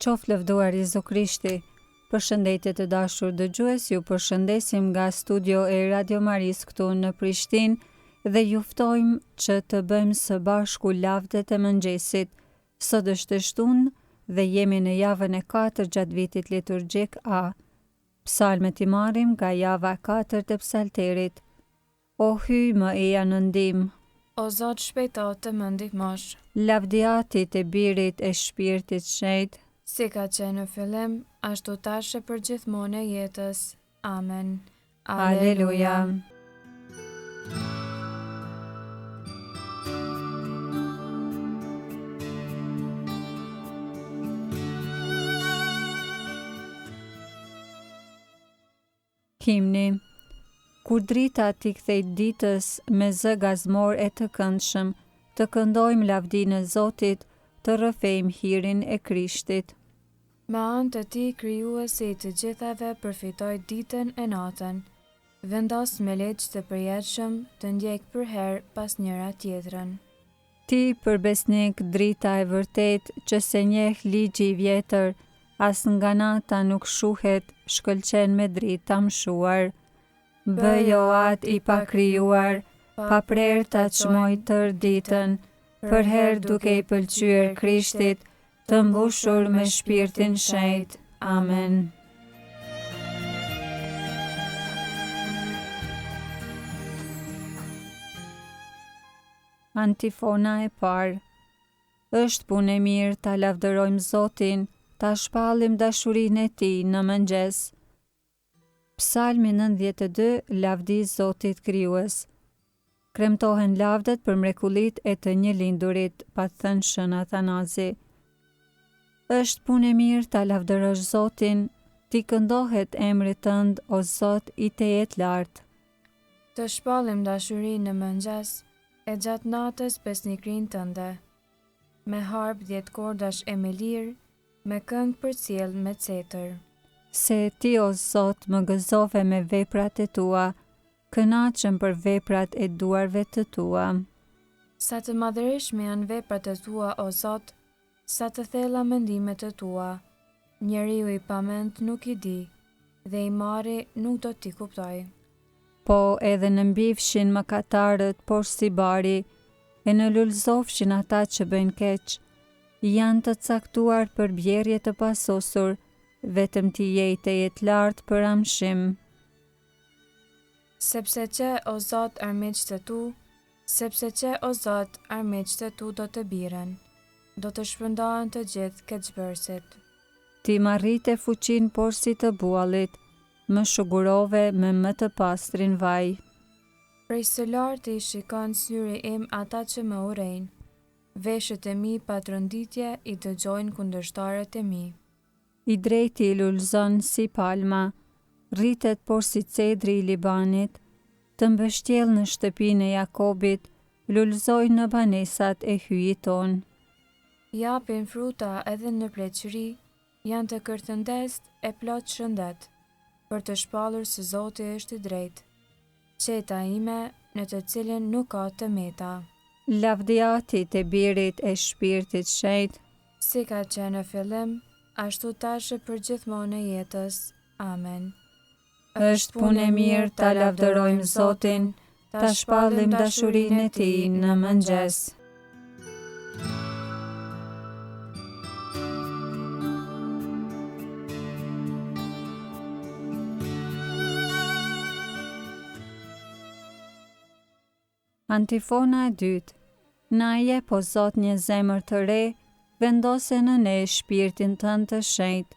Qof lëvduar Jezu Krishti. Përshëndetje të dashur dëgjues, ju përshëndesim nga studio e Radio Maris këtu në Prishtinë dhe ju ftojmë që të bëjmë së bashku lavdet e mëngjesit. Sot është e shtunë dhe jemi në javën e 4 gjatë vitit liturgjik A. Psalmet i marrim nga java 4 të psalterit. O hyj më eja në ndihmë. O Zot, shpejto të më ndihmosh. Lavdiati të birit e shpirtit shenjtë. Si ka qenë në fillim, ashtu tash e për gjithmonë e jetës. Amen. Aleluja. Himni. Kur drita t'i kthej ditës me zë gazmor e të këndshëm, të këndojmë lavdinë e Zotit, të rrëfejmë hirin e Krishtit. Me anë të ti krijuesi i të gjithave përfitoj ditën e natën. Vendos me ligj të përjetshëm të ndjek për herë pas njëra tjetrën. Ti për besnik drita e vërtet që se njeh ligji i vjetër, as nga nata nuk shuhet, shkëlqen me dritë ta mshuar. Bëjo atë i pa krijuar, pa prerë ta çmoj tër ditën, për herë duke i pëlqyer Krishtit, të mbushur me shpirtin shenjtë. Amen. Antifona e parë. Është punë e mirë ta lavdërojmë Zotin, ta shpallim dashurinë e Tij në mëngjes. Psalmi 92, lavdi Zotit krijues. Kremtohen lavdet për mrekullitë e të njëlindurit, pa thënë Shën Athanazi. Është punë e mirë ta lavdërosh Zotin, ti këndohet emri tënd, o Zot i tejet lartë. Të shpallim dashurinë në mëngjes, e gjatë natës besnikrinë tënde. Me harp 10 kordash e me lirë, me këngë përcjell me cetër. Se ti, o Zot, më gëzove me veprat e tua, kënaqem për veprat e duarve të tua. Sa të madhërishme janë veprat e tua, o Zot, sa të thella mendimet e tua. Njeriu i pamend nuk i di, dhe i marri nuk do t'i kuptoj. Po edhe në mbifshin mëkatarët, por si bari, e në lulzofshin ata që bëjnë keq, janë të caktuar për bjerje të pasosur, vetëm ti je i tejet lartë për amshim. Sepse që, o Zot, armiqtë të tu, sepse që, o Zot, armiqtë të tu do të biren, do të shpërndahen të gjithë keqbërësit. Ti marrite fuqin por si të buallit, më shugurove me më të pastrin vaj. Prej së lartë i shikon syri im ata që më urejnë, veshët e mi pa tronditje i dëgjojnë kundërshtarët e mi. I drejti i lulzon si palma, rritet por si cedri i Libanit, të mbështjell në shtëpinë e Jakobit, lulzoj në banesat e hyjit ton. Japin fruta edhe në pleqëri, janë të kërthëndest e plot shëndet, për të shpallur se Zoti është i drejtë, qeta ime në të cilën nuk ka të meta. Lavdiati të birit e shpirtit shenjtë, si ka qenë në fillim, ashtu tash e për gjithmonë e jetës. Amen. Është punë e mirë ta lavdërojmë Zotin, ta shpallim dashurinë e Tij në mëngjes. Antifona e dytë. Na jep, o Zot, një zemër të re, vendose në ne shpirtin tënd të shenjtë.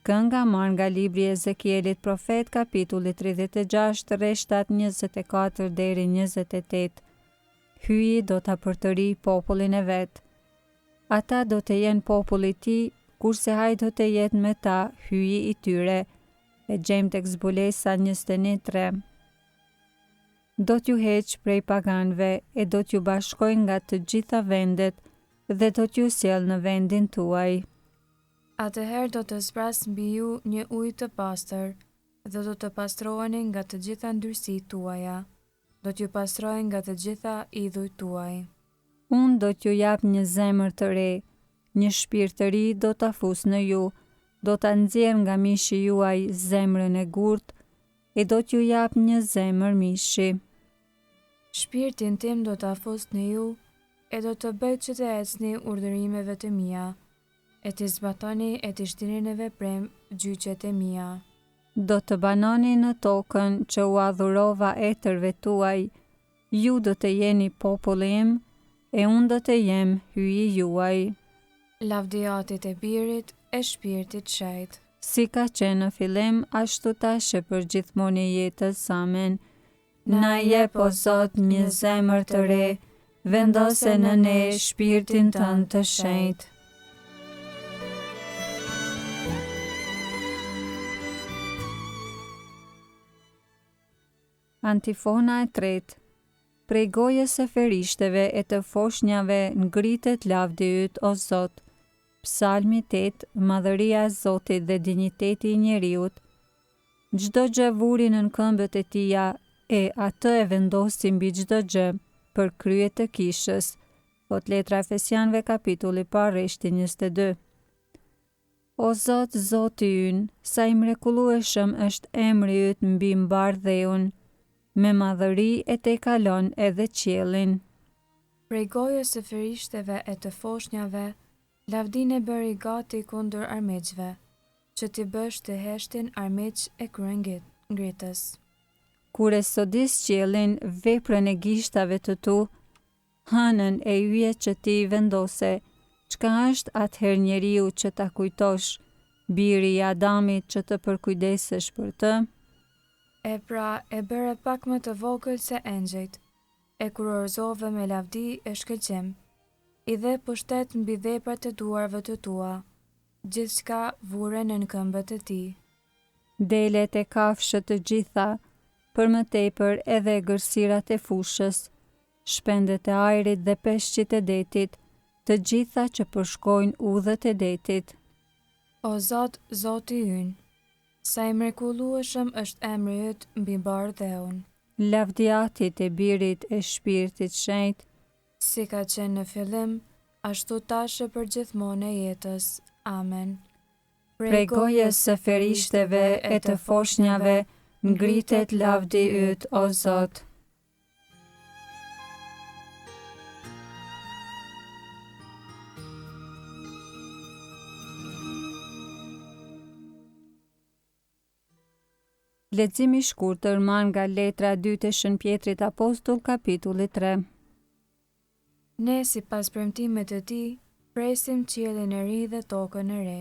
Kënga marrë nga libri i Ezekielit profet, kapitulli 36, rreshtat 24 deri 28. Hyi do ta përtëri popullin e vet. Ata do të jenë populli i tij, kurse ai do të jetë me ta hyi i tyre. E gjejmë tek Zbulesa 21:3. Do t'ju heq prej paganëve e do t'ju bashkoj nga të gjitha vendet dhe do t'ju sjell në vendin tuaj. Atëherë do të zbras mbi ju një ujë të pastër dhe do të pastroheni nga të gjitha ndyrësitë tuaja. Do t'ju pastrojnë nga të gjitha idhujt tuaj. Unë do t'ju jap një zemër të re, një shpirt të ri do ta fusë në ju, do ta nxjerrë nga mishi juaj zemrën e gurtë e do t'ju jap një zemër mishi. Shpirtin tim do ta fusë në ju e do të bëj që të ecni urdhërimeve të mia, e të zbatoni e të shtini në veprim gjyqet e mia. Do të banoni në tokën që u adhurova etërve tuaj, ju do të jeni populli im, e unë do të jem hyji juaj. Lavdiatit e Birit e Shpirtit Shejt. Si ka qenë në fillim, ashtu tash e për gjithmonë e jetës. Amen. Na jep o Zot një zemër të re, vendose në ne shpirtin tënd të shenjtë. Antifona e tretë. Prej gojës së ferishteve e të foshnjave ngritet lavdi yt, o Zot. Psalmi 8, madhëria e Zotit dhe dinjiteti i njeriut. Çdo gjë vuri në këmbët e tija, e atë e vendosi mbi çdo gjë për krye të kishës. Thot letra Efesianëve kapitulli 1 rreshti 22. O Zot, Zoti ynë, sa i mrekullueshëm është emri yt mbi mbar dheun. Me madhëri e te kalon edhe qiellin. Prej gojës së ferishteve e të foshnjave, lavdin e bëri gati kundër armiqve, që t'i bësh të heshtin armiq e kryengritës. Kur e sodis qiellin veprën e gishtave të tu, hënën e yje që ti vendose, çka është atëherë njeriu që ta kujtosh, biri i Adamit që të përkujdesesh për të? E pra e bëre pak më të vogël se engjëjt, e kurorëzove me lavdi e shkëlqim, i dhe pushtet mbi veprat e duarve të tua, gjithçka vure në këmbët e tij. Delet e kafshët të gjitha, për më tepër edhe gërsirat e fushës, shpendet e ajrit dhe peshqit e detit, të gjitha që përshkojnë udhët e detit. O Zot, Zoti ynë, sa i mrekullueshëm është emri yt mbi mbar dheun. Lavdiatit e Birit e Shpirtit Shenjtë, si ka qenë në fillim, ashtu tash e për gjithmonë e jetës. Amen. Prej gojës së ferishteve e të foshnjave ngritet lavdi yt, o Zot. Leximi i shkurtër marrë nga letra e dytë e Shën Pjetrit Apostull, kapitulli 3. Ne sipas premtimit të tij, presim qiellin e ri dhe tokën e re,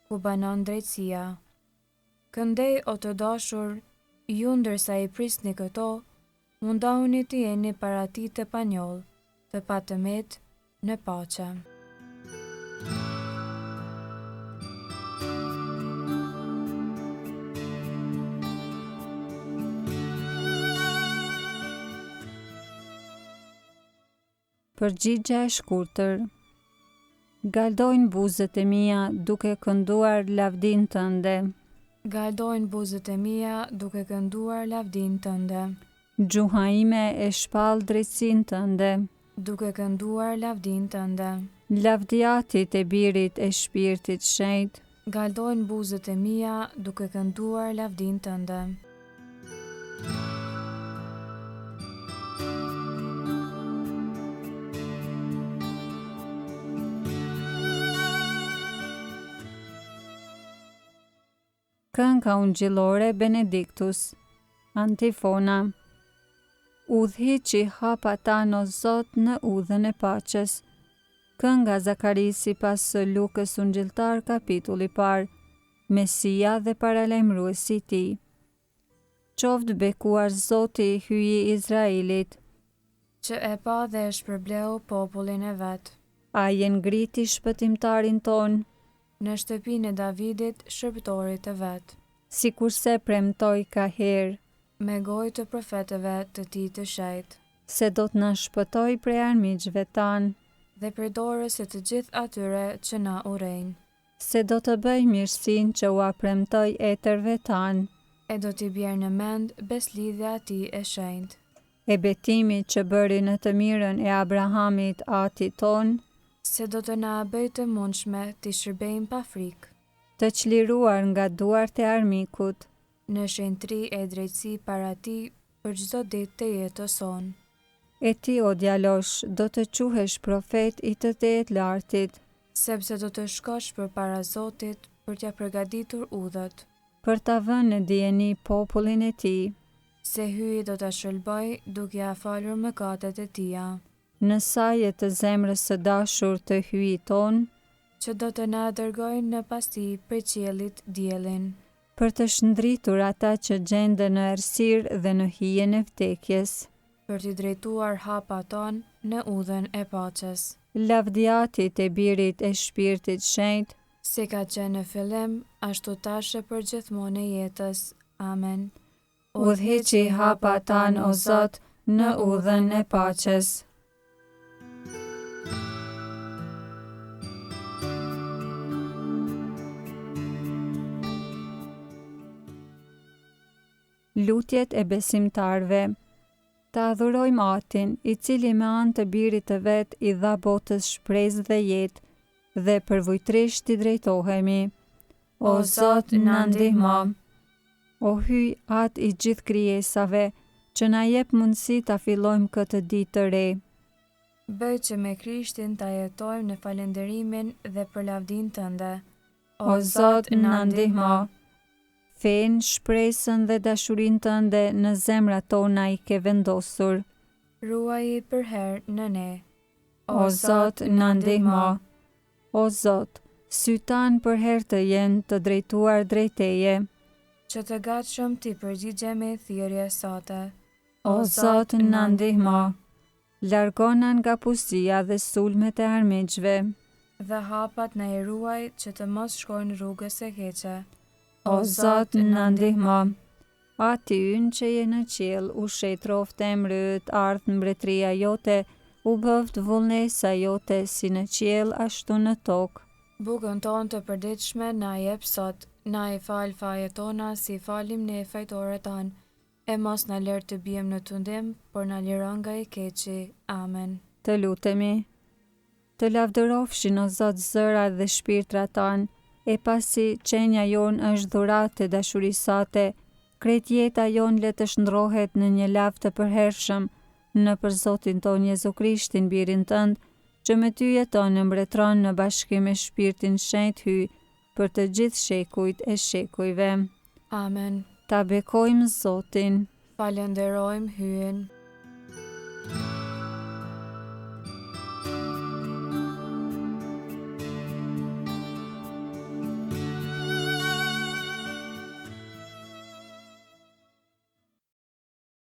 ku banon drejtësia. Këndej o të dashur, ju ndërsa i prisni këto, mundohuni të jeni para tij të panjoll, të patëmet në paqe. Përgjigja e shkurtër. Galdojnë buzët e mia duke kënduar lavdin tënde. Galdojnë buzët e mia duke kënduar lavdin tënde. Gjuha ime e shpall drejtësinë tënde. Duke kënduar lavdin tënde. Lavdiatit e Birit e Shpirtit Shenjtë. Galdojnë buzët e mia duke kënduar lavdin tënde. Kënga ungjillore Benediktus. Antifona. Udhhiqi hap ata o Zot në udhën e paqes. Kënga Zakaris sipas së Lukës ungjilltar kapitulli 1. Mesia dhe paralajmëruesi i tij. Qoftë bekuar Zoti hyji i Izraelit, që e pa dhe e shpërbleu popullin e vet. Ai e ngriti shpëtimtarin ton në shtëpinë e Davidit, shërbëtorit të vet. Sikurse premtoi ka herë, me gojë të profetëve të tij të shenjtë, se do të na shpëtoj prej armiqve tan, dhe prej dorës së të gjithë atyre që na urrejnë, se do të bëj mirësinë që ua premtoi etërve tan, e do t'i bjerë në mend beslidhja e tij e shenjtë, e betimit që bëri në të mirën e Abrahamit atit ton, se do të na bëjë të mundshme të shërbejmë pa frikë, të çliruar nga duart e armikut, në shenjtëri e drejtësi para Tij për çdo ditë të jetës sonë. e ti o djalosh do të quhesh profet i të Tetë Lartit, Sepse do të shkosh përpara Zotit për t'ja përgatitur udhët, për ta vënë në dijeni popullin e tij, se hyi do ta shëlboj duke ja falur mëkatet e tia, në saje të zemrës së dashur të hyjit ton, që do të na dërgojnë në pasti për qiellit diellin, për të shndritur ata që gjenden në errësirë dhe në hijen e vdekjes. për t'i drejtuar hapa ton në udhën e paqes, Lavdiatit e birit e shpirtit shenjt, si ka qenë në fillim, ashtu tashe për gjithmonë e jetës. Amen. udhëheqi hapa tan o Zot në udhën e paqes. Lutjet e besimtarve. Ta adhurojmë Atin, i cili me anë të birit të vet i dha botës shpresë dhe jetë, dhe përvojtrisht i drejtohemi. O Zot, na ndihmo. O hyj atë i gjithë krijesave, që na jep mundësi ta fillojmë këtë ditë të re. Bëj që me Krishtin ta jetojmë në falënderimin dhe për lavdin tënde. O Zot, na ndihmo. Fen, shpresën dhe dashurinë tënde në zemrat tona i ke vendosur. Ruaji për herë në ne. O Zot, na ndihmo. O Zot, sytë tanë për herë të jenë të drejtuar drejt Teje. Që të gatshëm ti përgjigjemi thirrjes sate. O Zot, na ndihmo. Largona nga pustia dhe sulmet e armiqve. Dhe hapat na i ruaj që të mos shkojnë rrugës e keqe. O Zot, na ndihmo. Ati ynë që je në qiell, u shetroft emrit, ardh mbretëria jote, u bëft vullnesa jote si në qiell ashtu në tokë. Bukën tonë të përditshme na jep sot, na i fal fajet tona si falim ne fajtorët tanë, e mos na lër të bijem në tundim, por na liron nga i keqi. Amen. Të lutemi. Të lavdërofshin o Zot zërat dhe shpirtrat tanë, e pasi qenja jon është dhuratë e dashurisë sate, krejt jeta jon le të shndrohet në një lavd të përhershëm, në për Zotin ton Jezu Krishtin, birin tënd, që me ty jeton e mbretron në bashkim me shpirtin shenjt hyj, për të gjithë shekujt e shekujve. Amen. Ta bekojmë Zotin. Falenderojmë hyen.